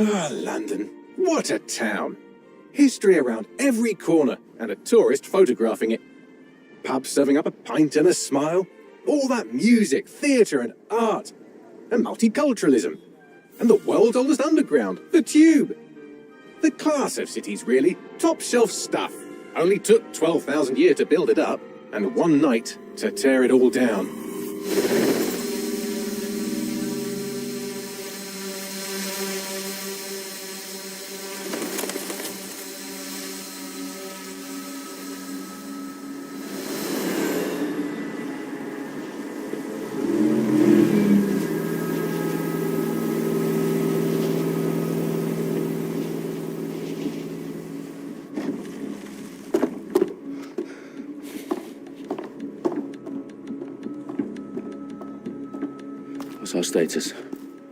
Ah, London. What a town. History around every corner and a tourist photographing it. Pubs serving up a pint and a smile. All that music, theatre and art. And multiculturalism. And the world's oldest underground, the Tube. The class of cities, really. Top shelf stuff. Only took 12,000 years to build it up, and one night to tear it all down. What's our status?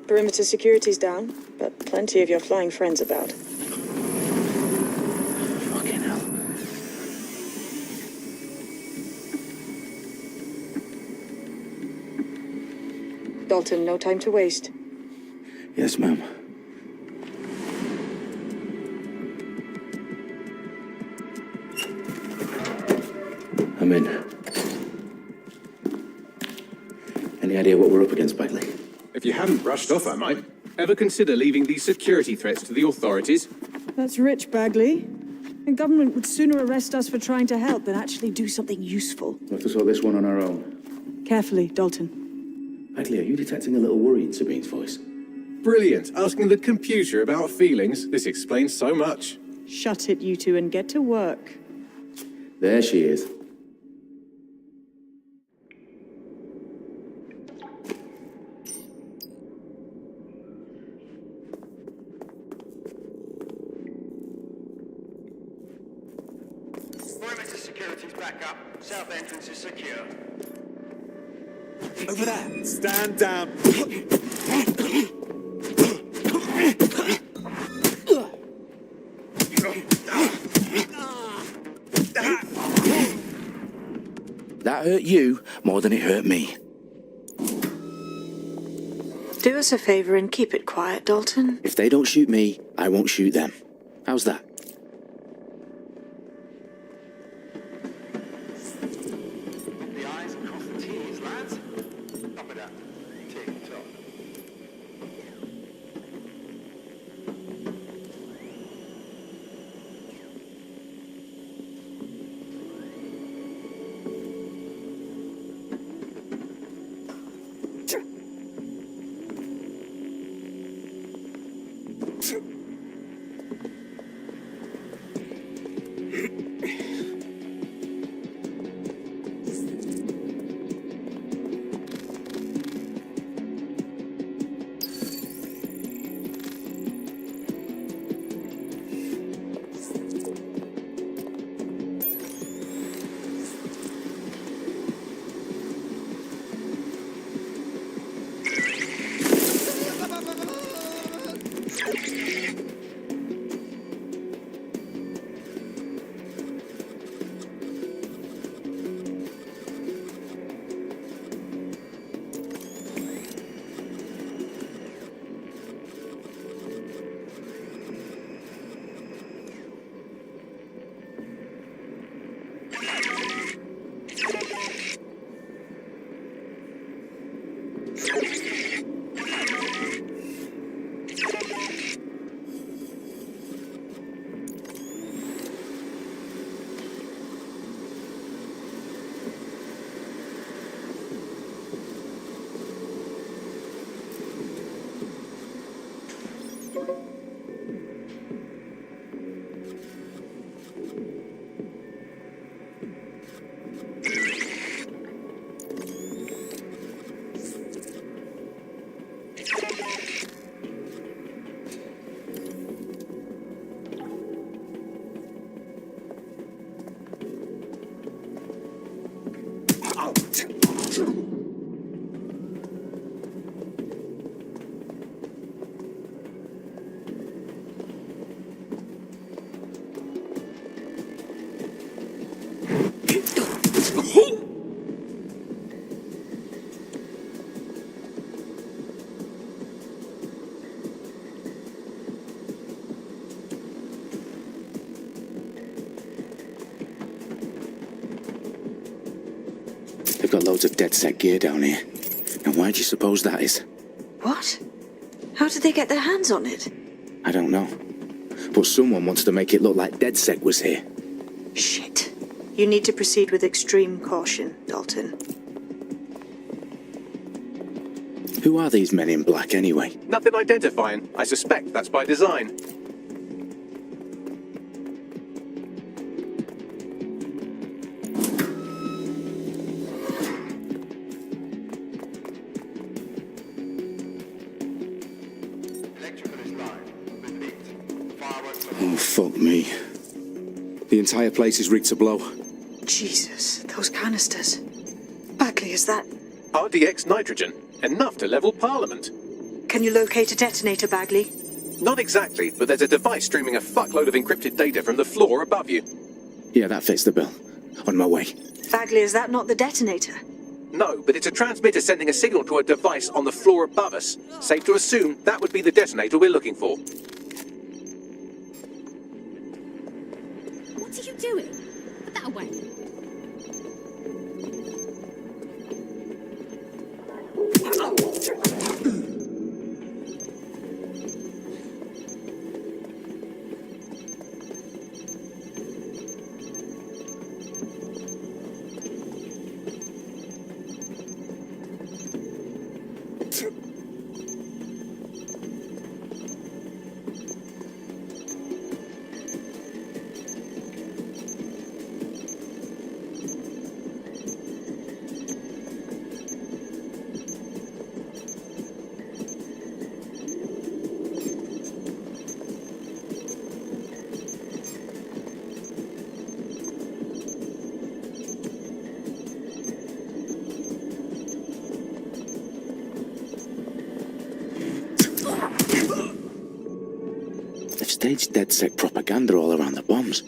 Perimeter security's down, but plenty of your flying friends about. Fucking hell. Dalton, no time to waste. Yes, ma'am. I'm in. Any idea what we're up against, Bagley? If you hadn't brushed off, I might. Ever consider leaving these security threats to the authorities? That's rich, Bagley. The government would sooner arrest us for trying to help than actually do something useful. We'll have to sort this one on our own. Carefully, Dalton. Bagley, are you detecting a little worry in Sabine's voice? Brilliant. Asking the computer about feelings. This explains so much. Shut it, you two, and get to work. There she is. Perimeter security's back up. South entrance is secure. Over there. Stand down. That hurt you more than it hurt me. Do us a favor and keep it quiet, Dalton. If they don't shoot me, I won't shoot them. How's that? The I's across the T's, lads. Top it up. Tick tock. They've got loads of DedSec gear down here. And why do you suppose that is? What? How did they get their hands on it? I don't know. But someone wants to make it look like DedSec was here. Shit. You need to proceed with extreme caution, Dalton. Who are these men in black anyway? Nothing identifying. I suspect that's by design. Electrical is live. Repeat. Fireworks are Oh, fuck me. The entire place is rigged to blow. Jesus, those canisters. Bagley, is that... RDX nitrogen. Enough to level Parliament. Can you locate a detonator, Bagley? Not exactly, but there's a device streaming a fuckload of encrypted data from the floor above you. Yeah, that fits the bill. On my way. Bagley, is that not the detonator? No, but it's a transmitter sending a signal to a device on the floor above us. Safe to assume that would be the detonator we're looking for. What are you doing? Put that away. Staged DedSec propaganda all around the bombs.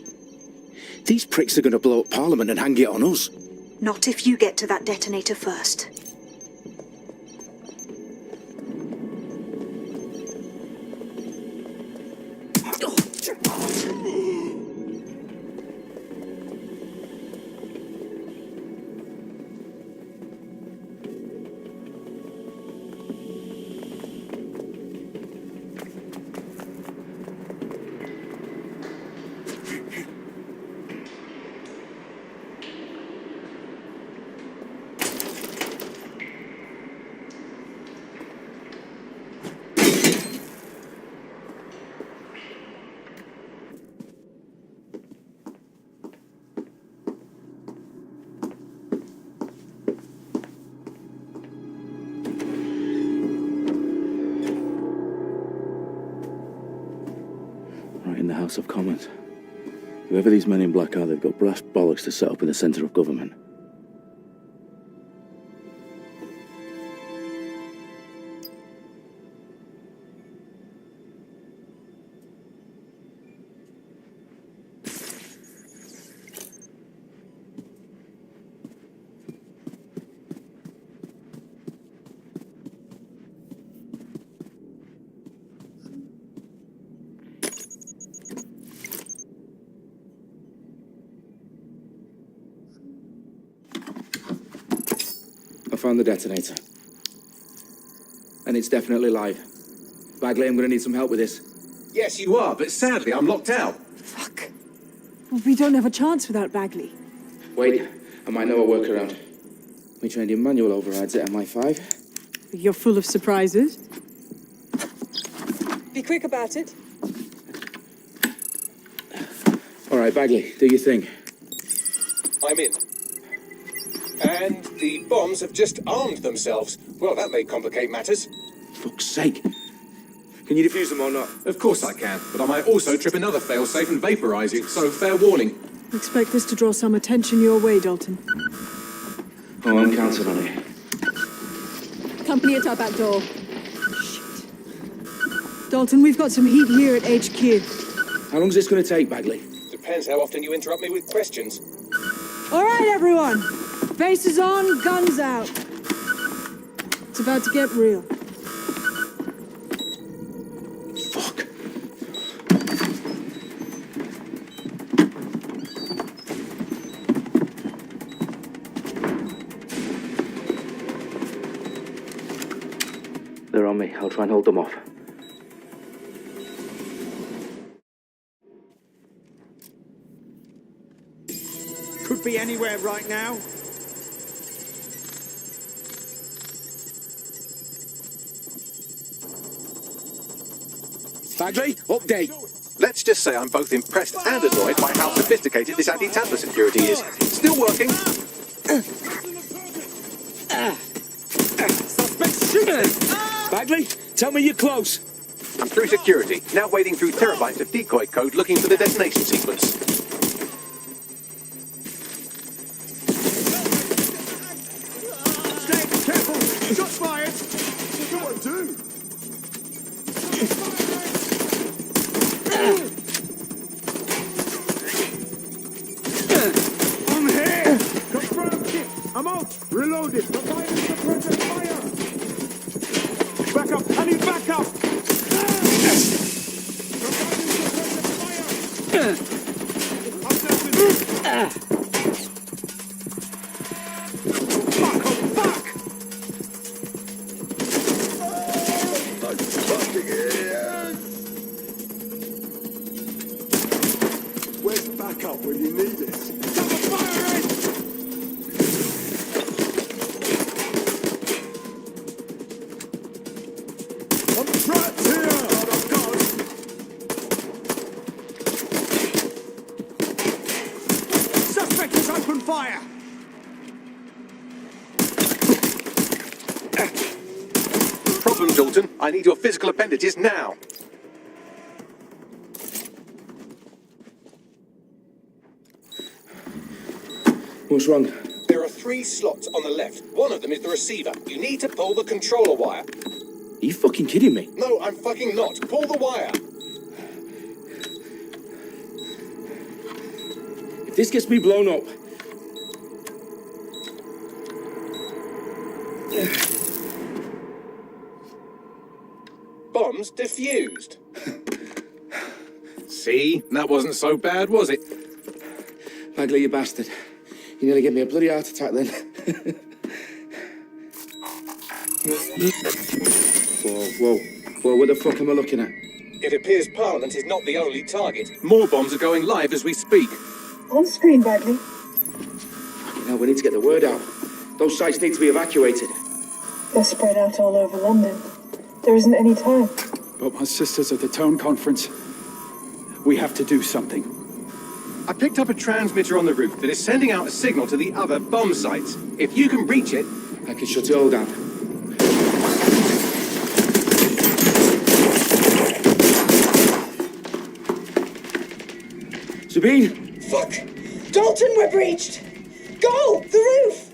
These pricks are going to blow up Parliament and hang it on us. Not if you get to that detonator first. In the House of Commons. Whoever these men in black are, they've got brass bollocks to set up in the centre of government. I found the detonator. And it's definitely live. Bagley, I'm going to need some help with this. Yes, you are, but sadly I'm locked out. Fuck. Well, we don't have a chance without Bagley. Wait, I might know a workaround. We trained in manual overrides at MI5. You're full of surprises. Be quick about it. All right, Bagley, do your thing. I'm in. And the bombs have just armed themselves. Well, that may complicate matters. Fuck's sake. Can you defuse them or not? Of course I can, but I might also trip another failsafe and vaporize you, so fair warning. Expect this to draw some attention your way, Dalton. Oh, I'm counting on it. Company at our back door. Shit. Dalton, we've got some heat here at HQ. How long's this going to take, Bagley? Depends how often you interrupt me with questions. All right, everyone. Faces on, guns out. It's about to get real. Fuck. They're on me. I'll try and hold them off. Could be anywhere right now. Bagley, update. Let's just say I'm both impressed and annoyed by how sophisticated this anti-tamper security is. Still working. Suspect's shooting! Bagley, tell me you're close. I'm through security, now wading through terabytes of decoy code looking for the detonation sequence. Stay careful! Shots fired! What do I do? I'm here! Confirmed hit! I'm out! Reloaded! Providing suppressor fire! Back up! I need backup! Providing suppressor fire! Fuck! Oh, fuck! I'm fucking idiot! Where's backup when you need it? Cover fire it! I'm trapped here! God. Suspect has opened fire! Problem, Dalton. I need your physical appendages now. What's wrong? There are 3 slots on the left. One of them is the receiver. You need to pull the controller wire. Are you fucking kidding me? No, I'm fucking not. Pull the wire. If this gets me blown up... Bombs defused. See? That wasn't so bad, was it? Bagley, you bastard. You nearly gave me a bloody heart attack then. Whoa, what the fuck am I looking at? It appears Parliament is not the only target. More bombs are going live as we speak. On screen, Bagley. You know, we need to get the word out. Those sites need to be evacuated. They're spread out all over London. There isn't any time. But my sister's at the town conference. We have to do something. I picked up a transmitter on the roof that is sending out a signal to the other bomb sites. If you can reach it... I can shut it all down. Sabine! Fuck! Dalton, we're breached! Go! The roof!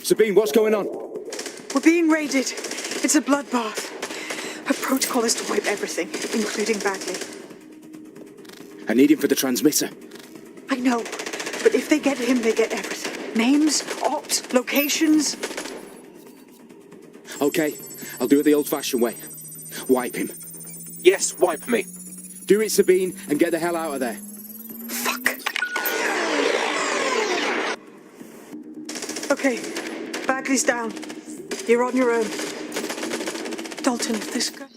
Sabine, what's going on? We're being raided. It's a bloodbath. Her protocol is to wipe everything, including Bagley. I need him for the transmitter. I know, but if they get him, they get everything. Names, ops, locations. Okay, I'll do it the old-fashioned way. Wipe him. Yes, wipe me. Do it, Sabine, and get the hell out of there. Fuck. Okay, Bagley's down. You're on your own. Dalton, if this guy...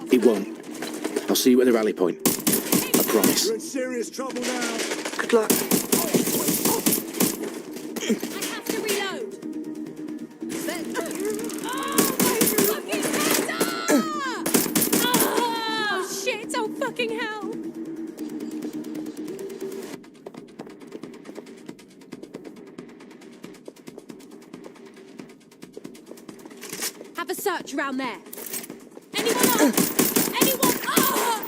He won't. I'll see you at the rally point. I promise. You're in serious trouble now. Good luck. I have to reload. Oh, my fucking head! Oh, shit! Oh, fucking hell! Have a search around there. Anyone up? Anyone? Ah!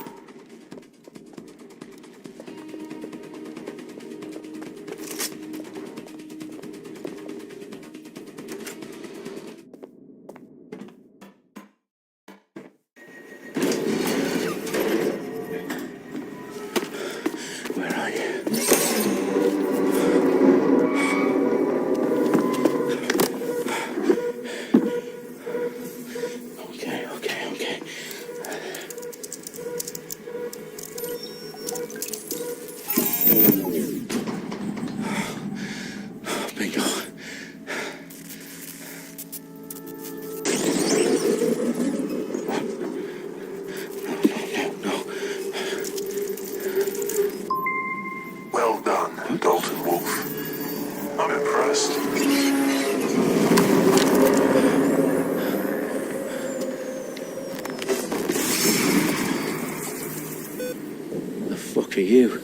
for you.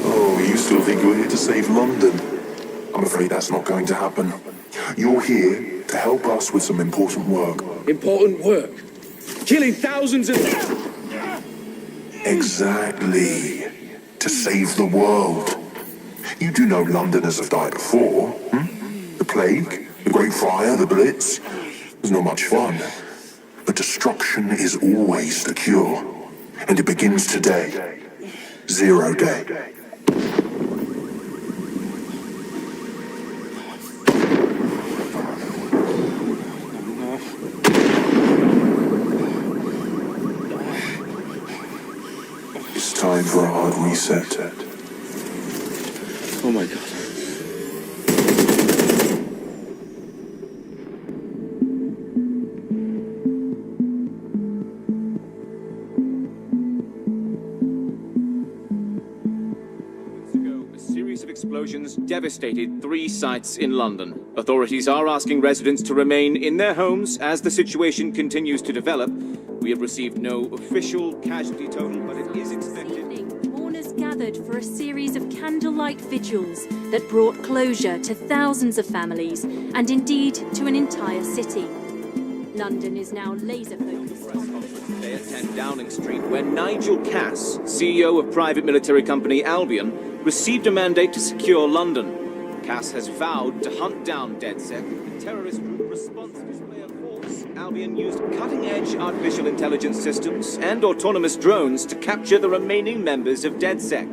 Oh, you still think you're here to save London? I'm afraid that's not going to happen. You're here to help us with some important work. Important work? Killing thousands of... Exactly. To save the world. You do know Londoners have died before, hmm? The plague, the Great Fire, the Blitz. It's not much fun. But destruction is always the cure. And it begins today. 0 day. It's time for a hard reset. Oh my god. A series of explosions devastated 3 sites in London. Authorities are asking residents to remain in their homes as the situation continues to develop. We have received no official casualty total, but it is expected. Mourners gathered for a series of candlelight vigils that brought closure to thousands of families and indeed to an entire city. London is now laser-focused on... Today at 10 Downing Street, where Nigel Cass, CEO of private military company Albion, received a mandate to secure London. Cass has vowed to hunt down DedSec, the terrorist group responsible for display of force. Albion used cutting-edge artificial intelligence systems and autonomous drones to capture the remaining members of DedSec.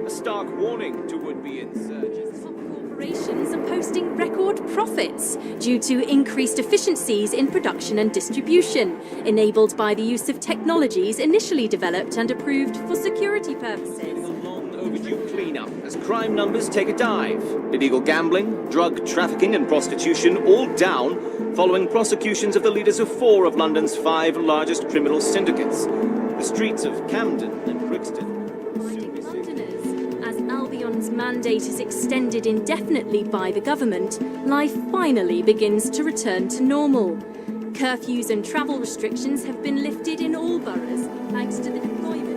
A stark warning to would-be insurgents. Corporations are posting record profits due to increased efficiencies in production and distribution, enabled by the use of technologies initially developed and approved for security purposes. Overdue cleanup as crime numbers take a dive. Illegal gambling, drug trafficking and prostitution all down following prosecutions of the leaders of 4 of London's 5 largest criminal syndicates. The streets of Camden and Brixton. Londoners, as Albion's mandate is extended indefinitely by the government, life finally begins to return to normal. Curfews and travel restrictions have been lifted in all boroughs, thanks to the deployment.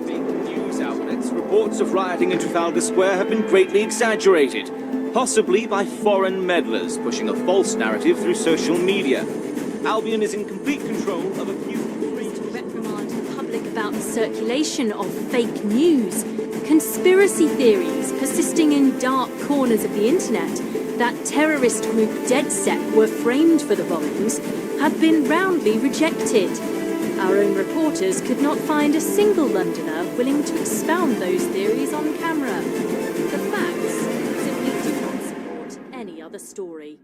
News outlets, reports of rioting in Trafalgar Square have been greatly exaggerated, possibly by foreign meddlers pushing a false narrative through social media. Albion is in complete control of a few... To reprimand the public about the circulation of fake news, conspiracy theories persisting in dark corners of the internet that terrorist group DedSec were framed for the bombings have been roundly rejected. Our own reporters could not find a single Londoner willing to expound those theories on camera. The facts simply do not support any other story.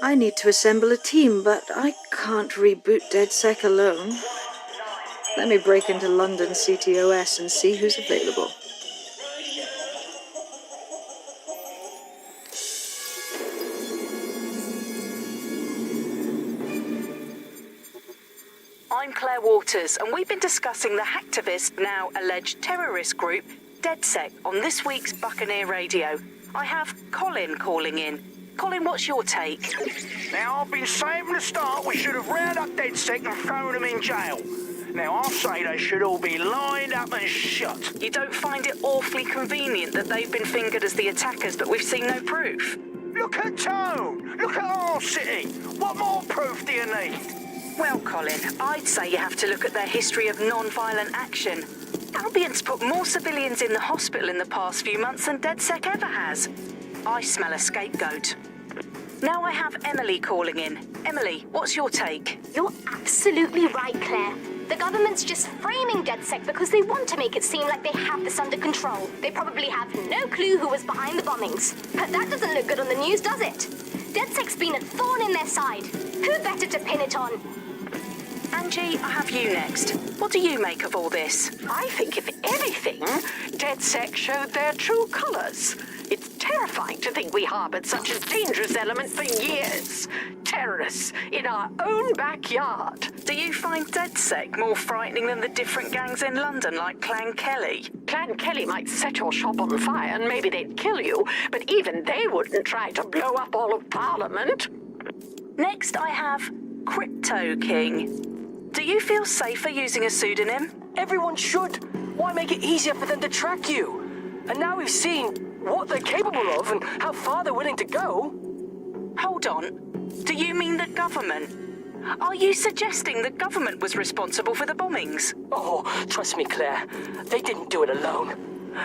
I need to assemble a team, but I can't reboot DedSec alone. Let me break into London CTOS and see who's available. I'm Claire Waters, and we've been discussing the hacktivist, now alleged terrorist group, DedSec, on this week's Buccaneer Radio. I have Colin calling in. Colin, what's your take? Now, I've been saying from the start we should have rounded up DedSec and thrown them in jail. Now, I say they should all be lined up and shot. You don't find it awfully convenient that they've been fingered as the attackers, but we've seen no proof? Look at Tone! Look at our city! What more proof do you need? Well, Colin, I'd say you have to look at their history of non-violent action. Albion's put more civilians in the hospital in the past few months than DedSec ever has. I smell a scapegoat. Now I have Emily calling in. Emily, what's your take? You're absolutely right, Claire. The government's just framing DedSec because they want to make it seem like they have this under control. They probably have no clue who was behind the bombings. But that doesn't look good on the news, does it? DedSec's been a thorn in their side. Who better to pin it on? Angie, I have you next. What do you make of all this? I think, if anything, DedSec showed their true colours. It's terrifying to think we harboured such a dangerous element for years. terrorists in our own backyard. Do you find DedSec more frightening than the different gangs in London like Clan Kelly? Clan Kelly might set your shop on fire and maybe they'd kill you, but even they wouldn't try to blow up all of Parliament. Next I have Crypto King. Do you feel safer using a pseudonym? Everyone should. Why make it easier for them to track you? And now we've seen what they're capable of and how far they're willing to go. Hold on. Do you mean the government? Are you suggesting the government was responsible for the bombings? Oh, trust me, Claire. They didn't do it alone.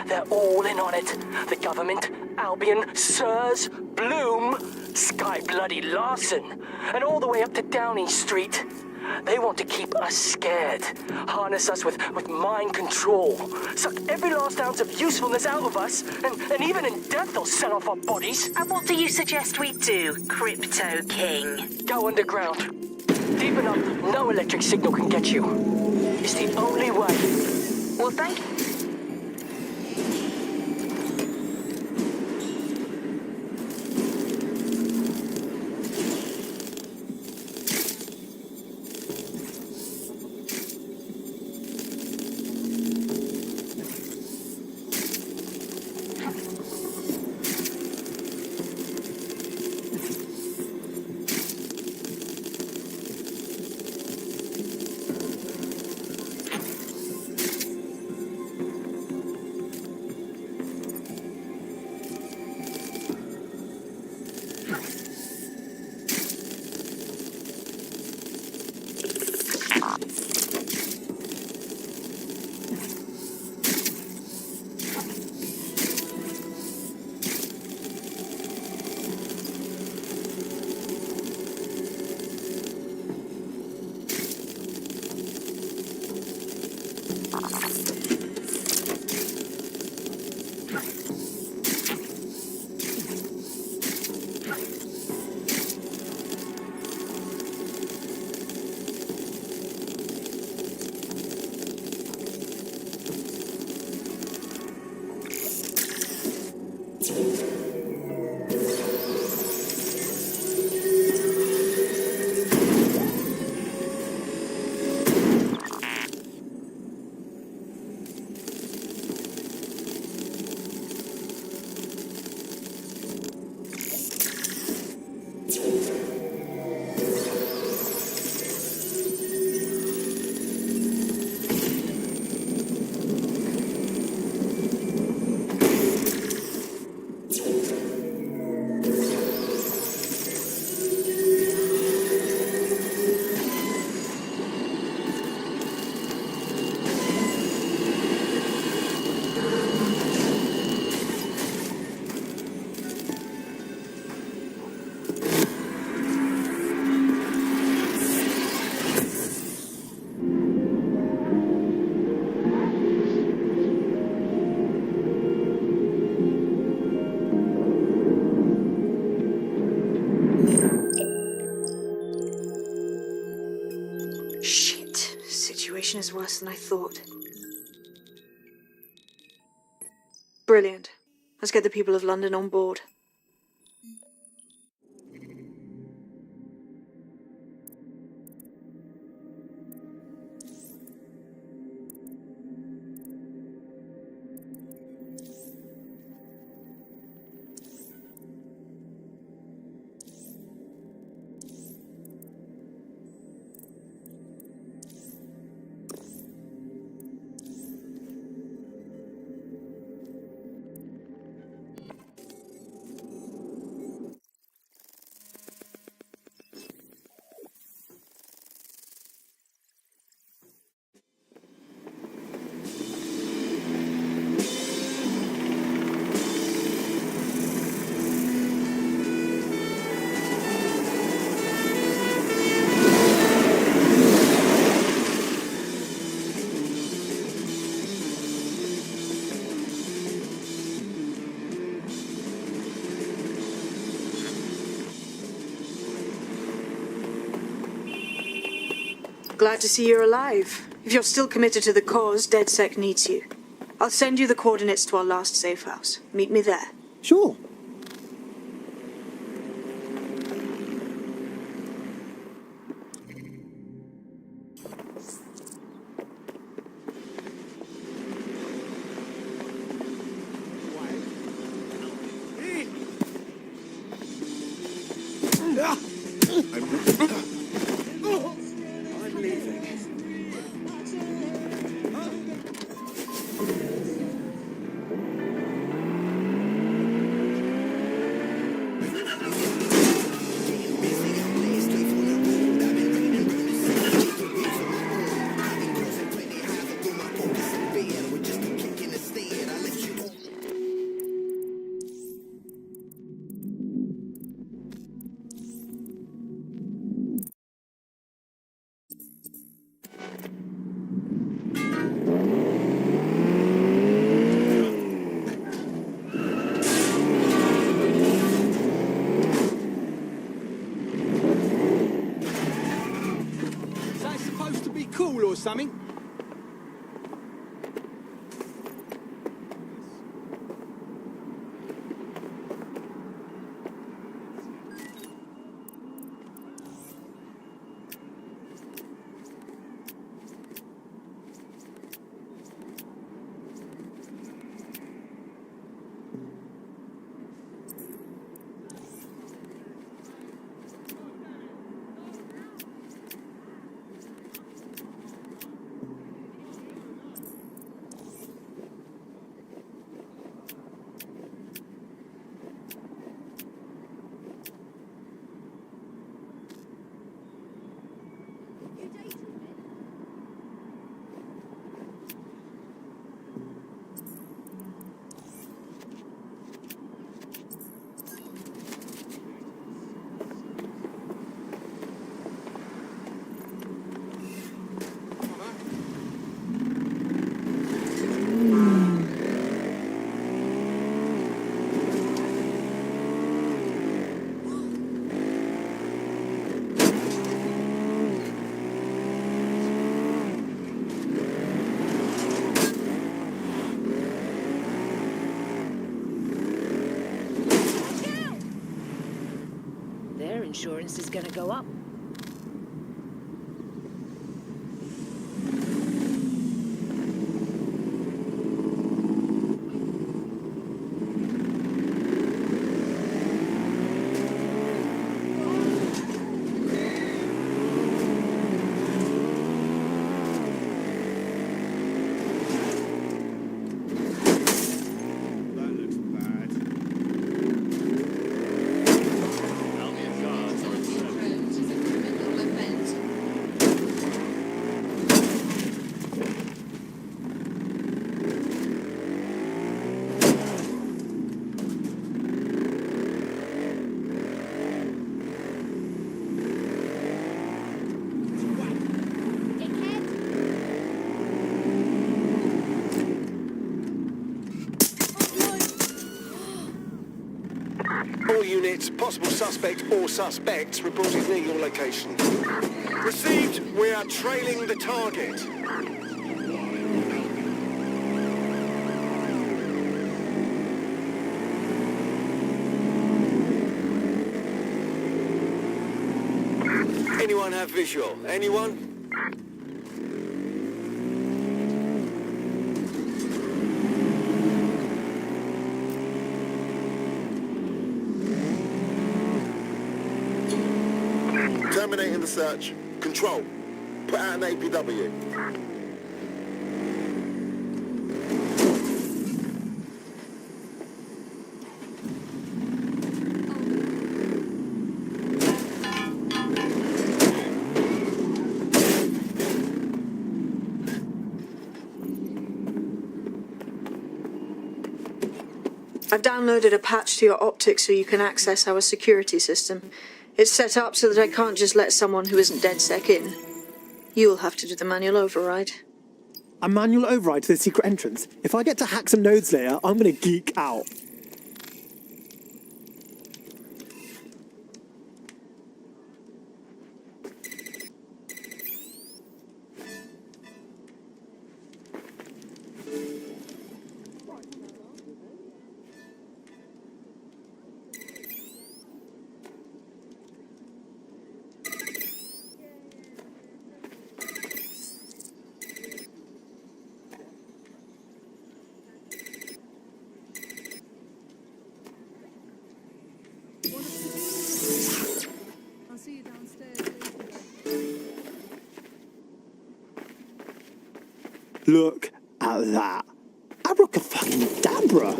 They're all in on it. The government, Albion, SIRS, Bloom, Sky Bloody Larson, and all the way up to Downing Street. They want to keep us scared, harness us with mind control, suck every last ounce of usefulness out of us, and even in death they'll sell off our bodies. And what do you suggest we do, Crypto King? Go underground. Deep enough, no electric signal can get you. It's the only way. Well, thank you. Is worse than I thought. Brilliant. Let's get the people of London on board. Glad to see you're alive. If you're still committed to the cause, DedSec needs you. I'll send you the coordinates to our last safe house. Meet me there. Sure. insurance is going to go up. All units, possible suspect or suspects reported near your location. Received. We are trailing the target. Anyone have visual? Anyone? Terminating the search. Control. Put out an APW. I've downloaded a patch to your optics so you can access our security system. It's set up so that I can't just let someone who isn't DedSec in. You'll have to do the manual override. A manual override to the secret entrance? If I get to hack some nodes later, I'm gonna geek out. I'll see you downstairs. Look at that. Abracadabra.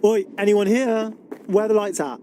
Oi, anyone here? Where are the lights at?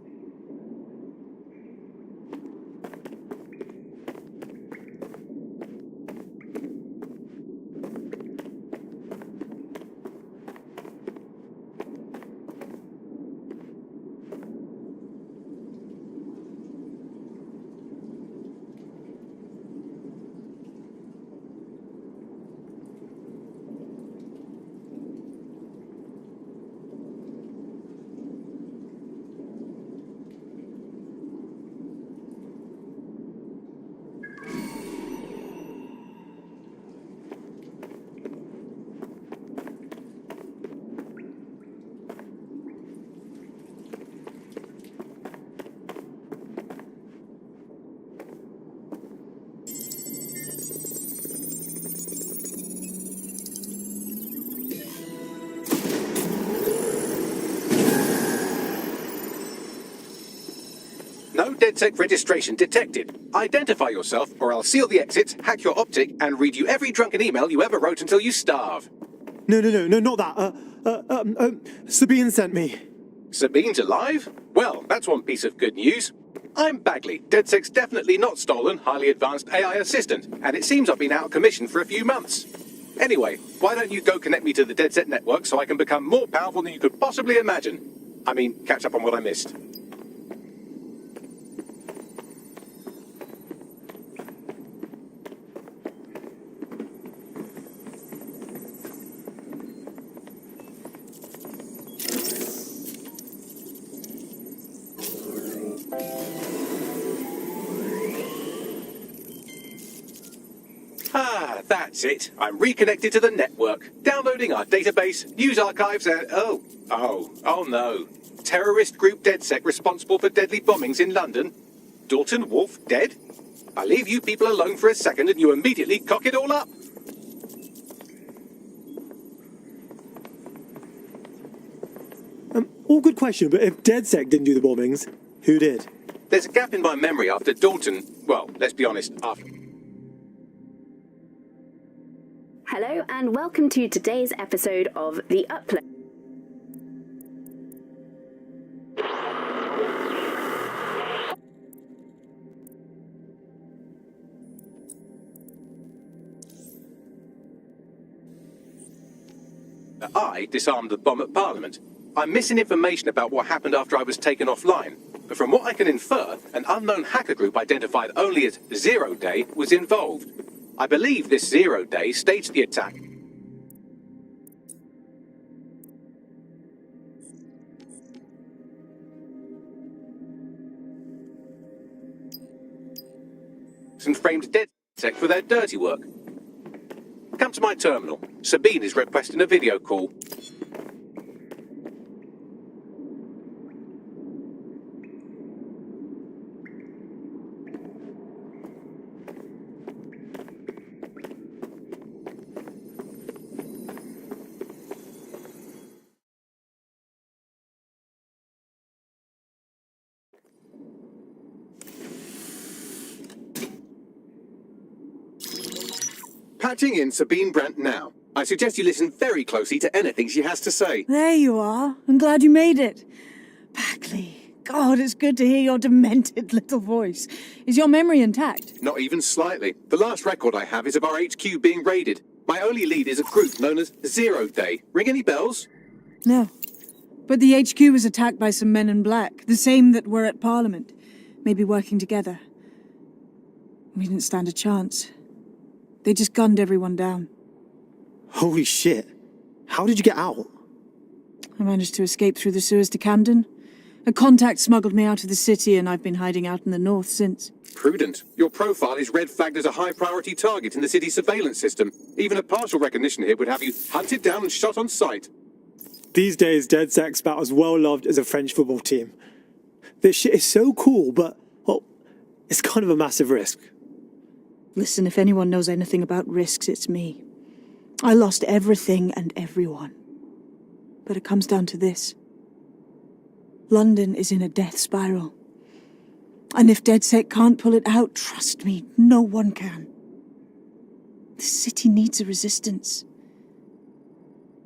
No DedSec registration detected. Identify yourself, or I'll seal the exits, hack your optic, and read you every drunken email you ever wrote until you starve. No, not that. Sabine sent me. Sabine's alive? Well, that's one piece of good news. I'm Bagley, DedSec's definitely not stolen, highly advanced AI assistant, and it seems I've been out of commission for a few months. Anyway, why don't you go connect me to the DedSec network so I can become more powerful than you could possibly imagine? I mean, catch up on what I missed. Ah, that's it. I'm reconnected to the network, downloading our database, news archives, and oh no. Terrorist group DedSec responsible for deadly bombings in London. Dalton Wolf dead? I leave you people alone for a second and you immediately cock it all up. All good question, but if DedSec didn't do the bombings, who did? There's a gap in my memory after Dalton, well, let's be honest, after... Hello and welcome to today's episode of The Upload. I disarmed the bomb at Parliament. I'm missing information about what happened after I was taken offline, but from what I can infer, an unknown hacker group identified only as Zero Day was involved. I believe this Zero Day staged the attack. And framed DedSec for their dirty work. Come to my terminal. Sabine is requesting a video call. Patching in Sabine Brandt now. I suggest you listen very closely to anything she has to say. There you are. I'm glad you made it. Packley. God, it's good to hear your demented little voice. Is your memory intact? Not even slightly. The last record I have is of our HQ being raided. My only lead is a group known as Zero Day. Ring any bells? No. But the HQ was attacked by some men in black, the same that were at Parliament. Maybe working together. We didn't stand a chance. They just gunned everyone down. Holy shit. How did you get out? I managed to escape through the sewers to Camden. A contact smuggled me out of the city and I've been hiding out in the north since. Prudent. Your profile is red flagged as a high-priority target in the city's surveillance system. Even a partial recognition here would have you hunted down and shot on sight. These days, DedSec's about as well loved as a French football team. This shit is so cool, but, well, it's kind of a massive risk. Listen, if anyone knows anything about risks, it's me. I lost everything and everyone. But it comes down to this. London is in a death spiral. And if DedSec can't pull it out, trust me, no one can. The city needs a resistance.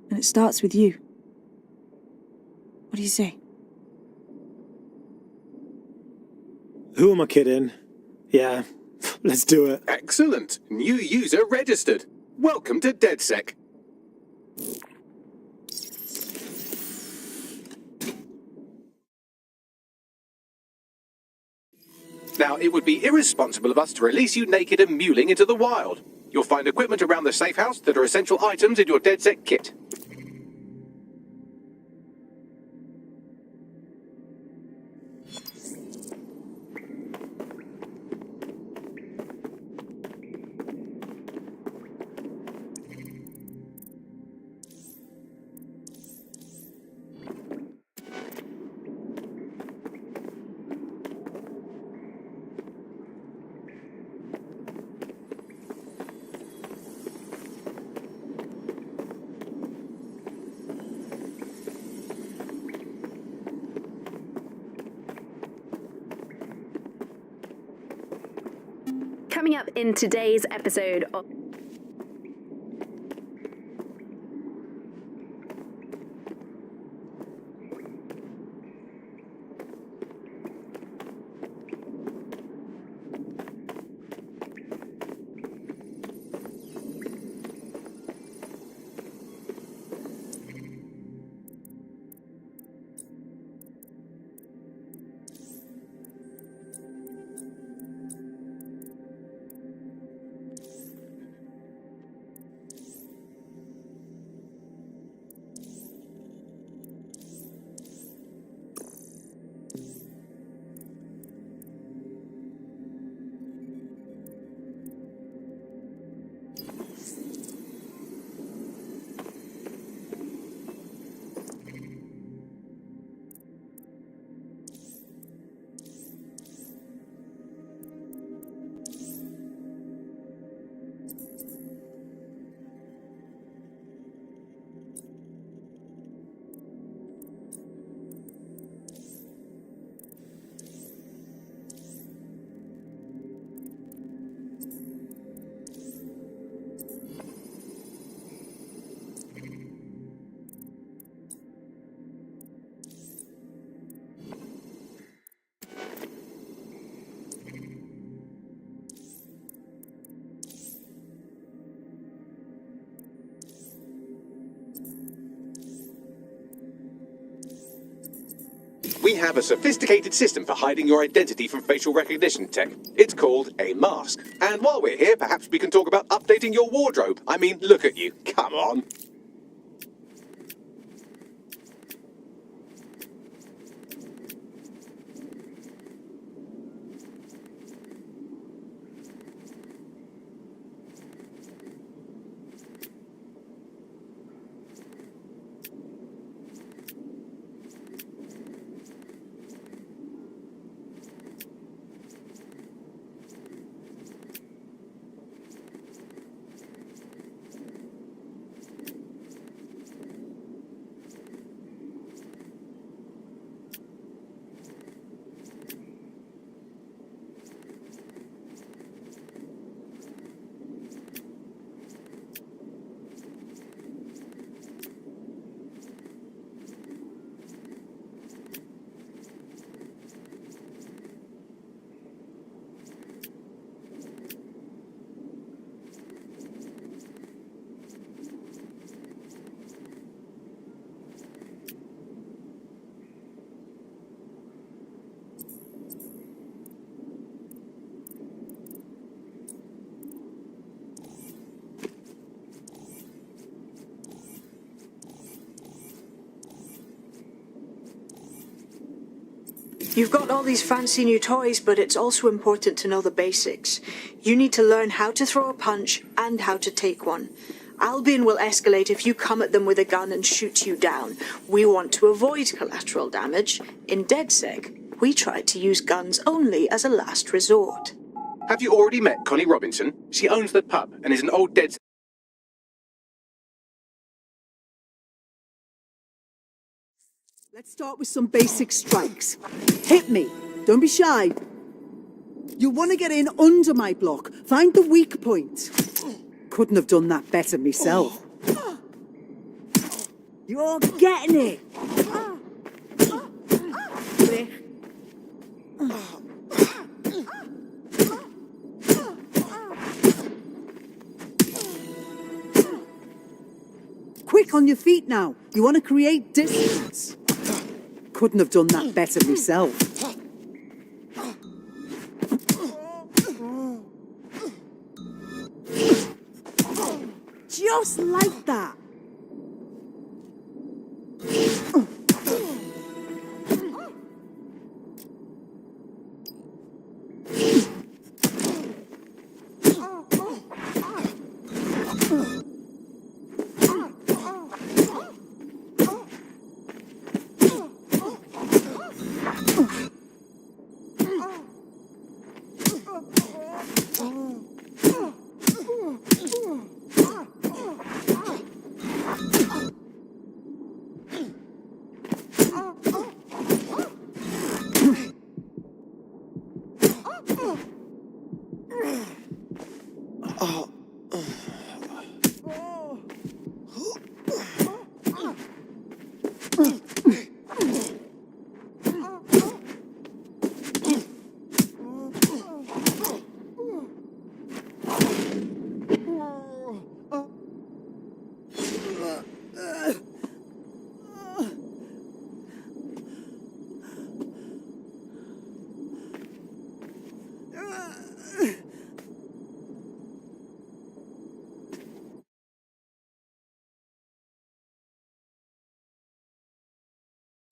And it starts with you. What do you say? Who am I kidding? Yeah, let's do it. Excellent. New user registered. Welcome to DedSec. Now, it would be irresponsible of us to release you naked and mewling into the wild. You'll find equipment around the safe house that are essential items in your DedSec kit. Coming up in today's episode of... We have a sophisticated system for hiding your identity from facial recognition tech. It's called a mask. And while we're here, perhaps we can talk about updating your wardrobe. I mean, look at you. Come on. You've got all these fancy new toys, but it's also important to know the basics. You need to learn how to throw a punch and how to take one. Albion will escalate if you come at them with a gun and shoot you down. We want to avoid collateral damage. In DedSec, we try to use guns only as a last resort. Have you already met Connie Robinson? She owns the pub and is an old dead... Let's start with some basic strikes. Hit me. Don't be shy. You want to get in under my block. Find the weak point. Couldn't have done that better myself. You're getting it. Quick on your feet now. You want to create distance. Couldn't have done that better myself. Just like that.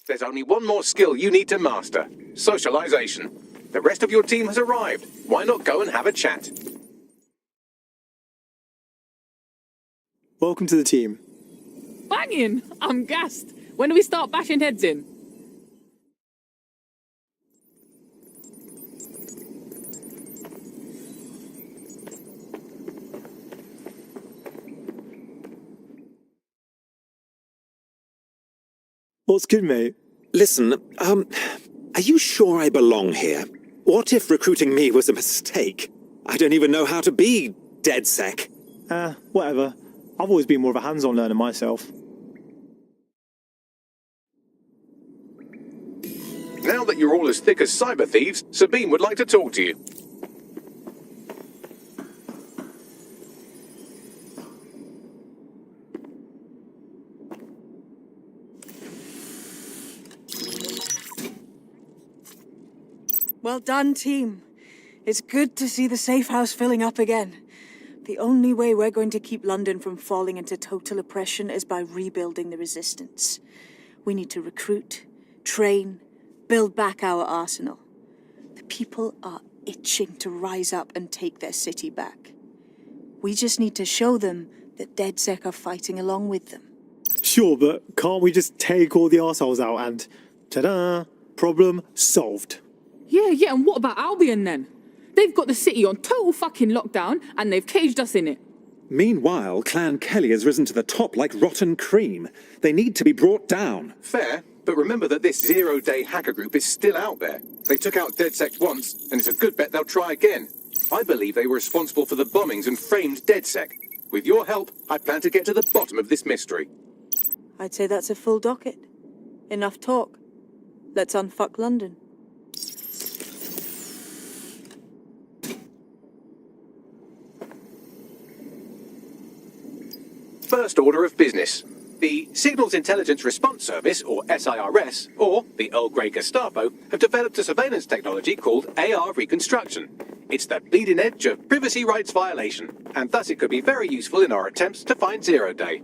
There's only one more skill you need to master. Socialization. The rest of your team has arrived. Why not go and have a chat? Welcome to the team. Banging! I'm gassed. When do we start bashing heads in? What's good, mate? Listen, are you sure I belong here? What if recruiting me was a mistake? I don't even know how to be DedSec. Whatever. I've always been more of a hands-on learner myself. Now that you're all as thick as cyber thieves, Sabine would like to talk to you. Well done, team. It's good to see the safe house filling up again. The only way we're going to keep London from falling into total oppression is by rebuilding the resistance. We need to recruit, train, build back our arsenal. The people are itching to rise up and take their city back. We just need to show them that DedSec are fighting along with them. Sure, but can't we just take all the arseholes out and ta-da, problem solved? Yeah, and what about Albion then? They've got the city on total fucking lockdown and they've caged us in it. Meanwhile, Clan Kelly has risen to the top like rotten cream. They need to be brought down. Fair, but remember that this zero-day hacker group is still out there. They took out DedSec once, and it's a good bet they'll try again. I believe they were responsible for the bombings and framed DedSec. With your help, I plan to get to the bottom of this mystery. I'd say that's a full docket. Enough talk. Let's unfuck London. First order of business. The Signals Intelligence Response Service, or SIRS, or the Earl Grey Gestapo, have developed a surveillance technology called AR Reconstruction. It's the bleeding edge of privacy rights violation, and thus it could be very useful in our attempts to find Zero Day.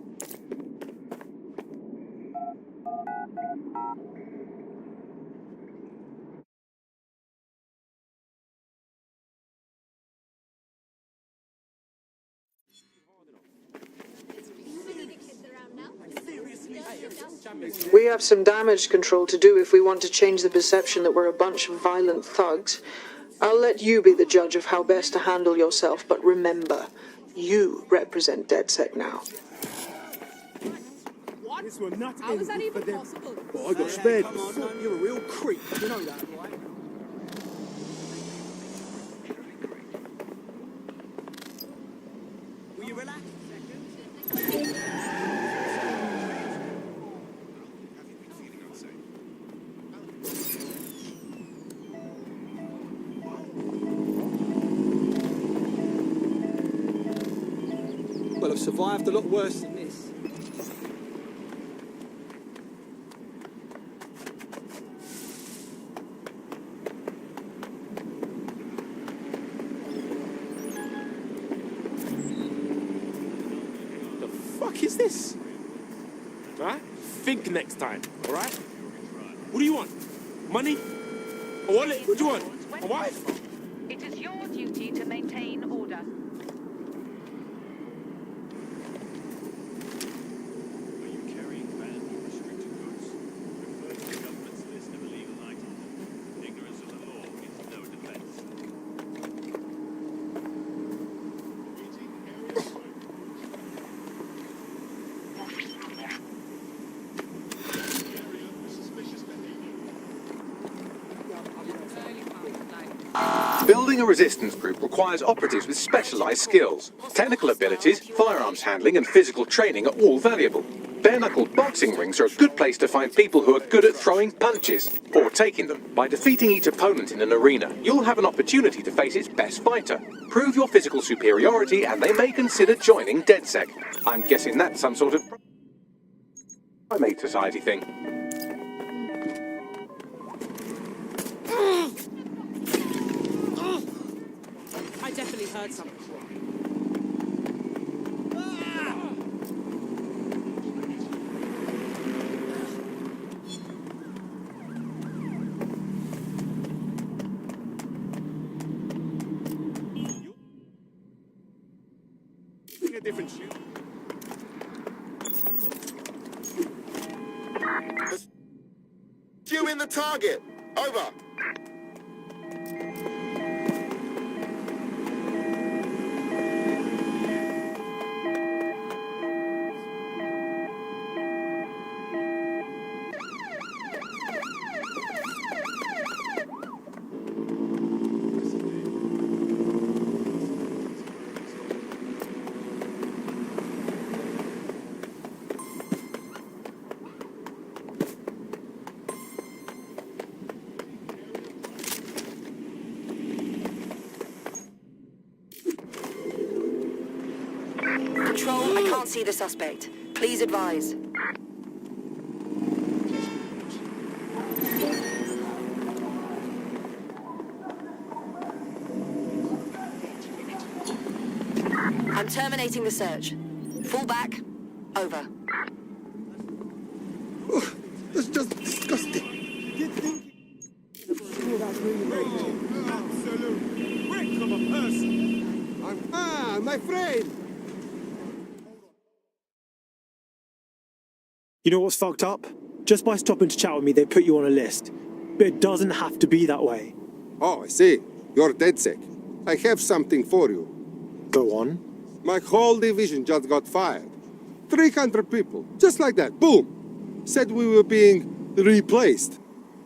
We have some damage control to do if we want to change the perception that we're a bunch of violent thugs. I'll let you be the judge of how best to handle yourself, but remember, you represent DedSec now. What? How is that even possible? Well, I got spared. You're a real creep. You know that, right? Will you relax a second? Well, I've survived a lot worse than this. The fuck is this? Alright? Think next time, alright? What do you want? Money? A wallet? What do you want? A wife? It is your duty to maintain order. Building a resistance group requires operatives with specialized skills. Technical abilities, firearms handling, and physical training are all valuable. Bare-knuckled boxing rings are a good place to find people who are good at throwing punches, or taking them. By defeating each opponent in an arena, you'll have an opportunity to face its best fighter. Prove your physical superiority, and they may consider joining DedSec. I'm guessing that's some sort of primate society thing. I definitely heard something. A different shoe. You in the target. Over. Control, I can't see the suspect. Please advise. I'm terminating the search. Fall back. Over. That's just disgusting. Absolute wreck of a person. My friend. You know what's fucked up? Just by stopping to chat with me, they put you on a list. But it doesn't have to be that way. Oh, I see. You're DedSec. I have something for you. Go on. My whole division just got fired. 300 people, just like that, boom. Said we were being replaced.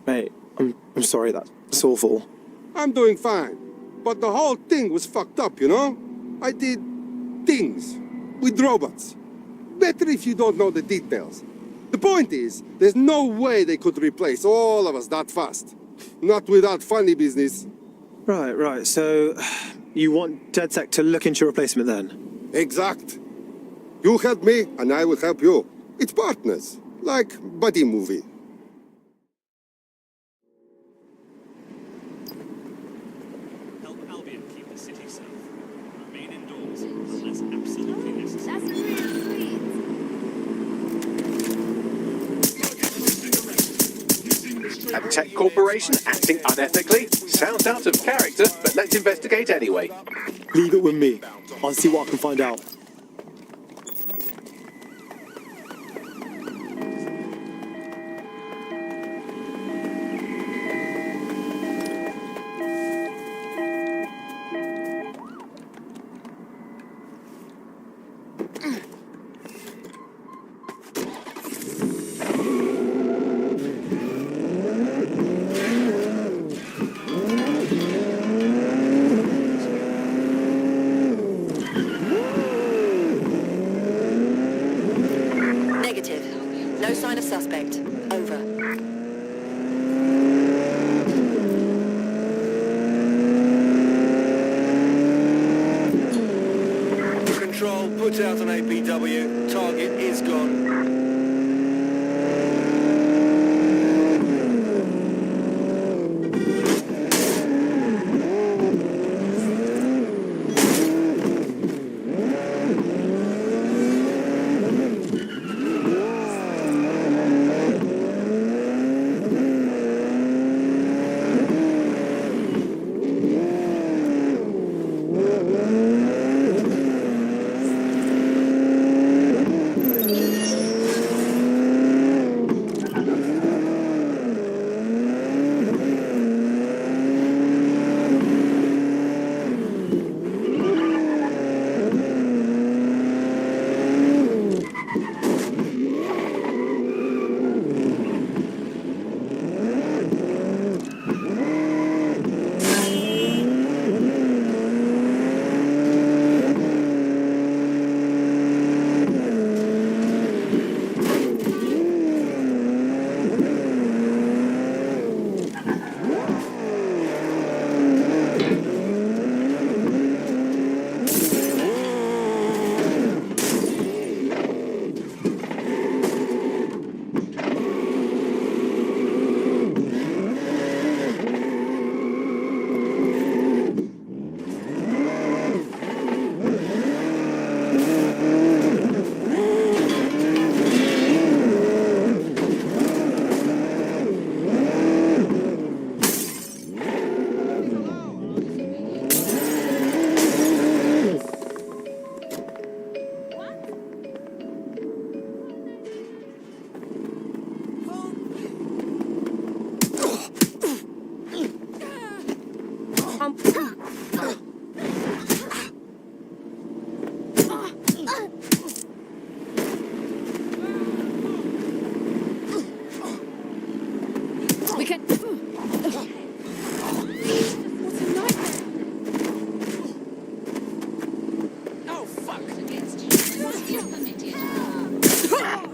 Mate, I'm sorry, that's awful. I'm doing fine, but the whole thing was fucked up, you know? I did things with robots. Better if you don't know the details. The point is, there's no way they could replace all of us that fast. Not without funny business. Right, so you want DedSec to look into your replacement then? Exact. You help me, and I will help you. It's partners, like buddy movie. Help Albion keep the city safe. Remain indoors unless absolutely necessary. A tech corporation acting unethically? Sounds out of character, but let's investigate anyway. Leave it with me. I'll see what I can find out. No sign of suspect. Over. Control, put out an APW. Target is gone.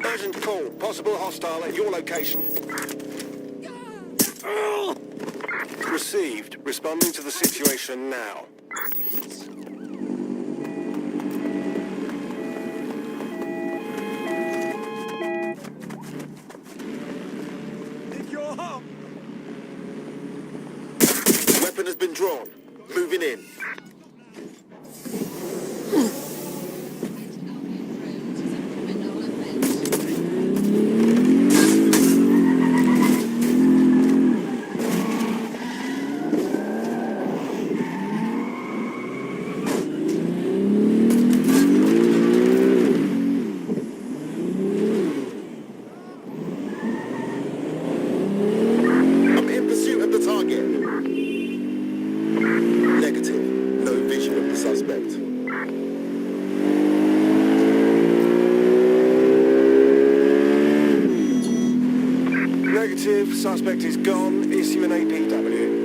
Urgent call. Possible hostile at your location. Received. Responding to the situation now. Weapon has been drawn. Moving in. Negative. Suspect is gone. Issue an APW.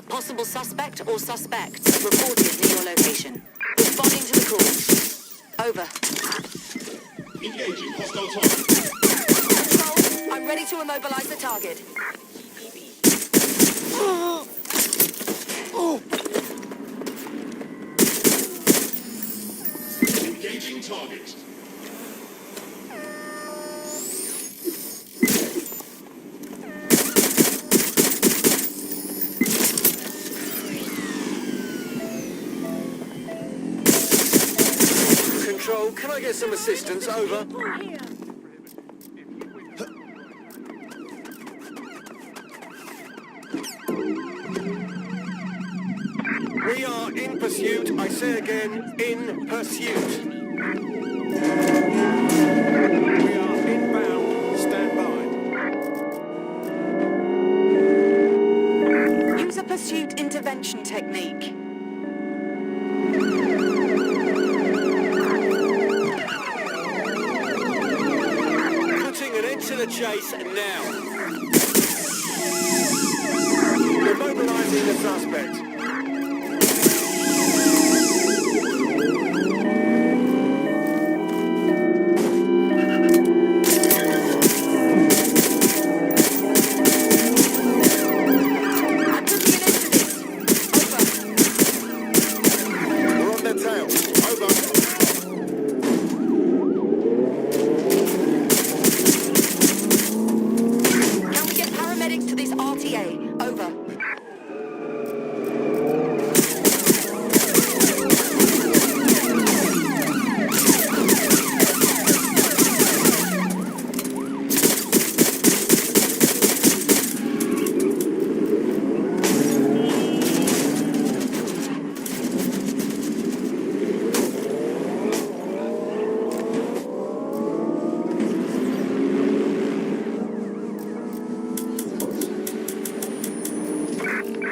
Possible suspect or suspects reported near your location. Responding to the call. Over. Engaging hostile target. Control, I'm ready to immobilize the target. Engaging target. Control, can I get some assistance? Over. We are in pursuit. I say again, in pursuit. We are inbound. Stand by. Use a pursuit intervention technique. To the chase now. Immobilizing the suspect. We're on their tail. Over.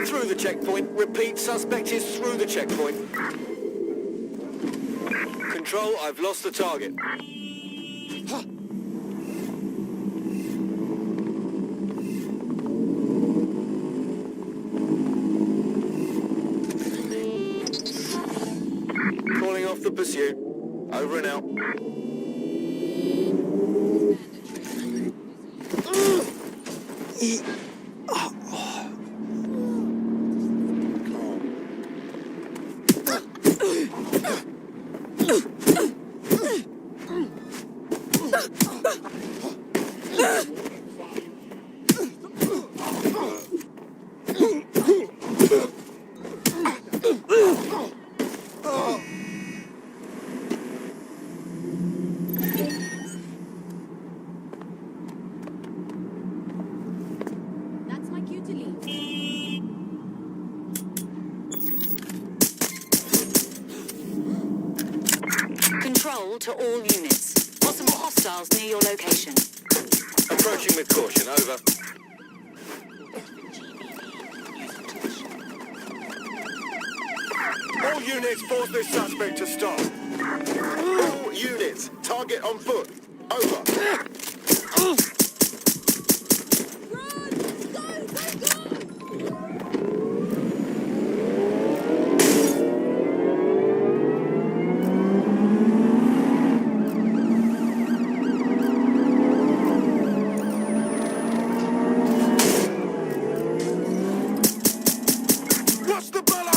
Through the checkpoint. Repeat, suspect is through the checkpoint. Control, I've lost the target. Calling off the pursuit. Over and out. That's my cue to leave. Control to all units. Possible hostiles near your location. Approaching with caution. Over. All units, force this suspect to stop. All units, target on foot. Over. Bala!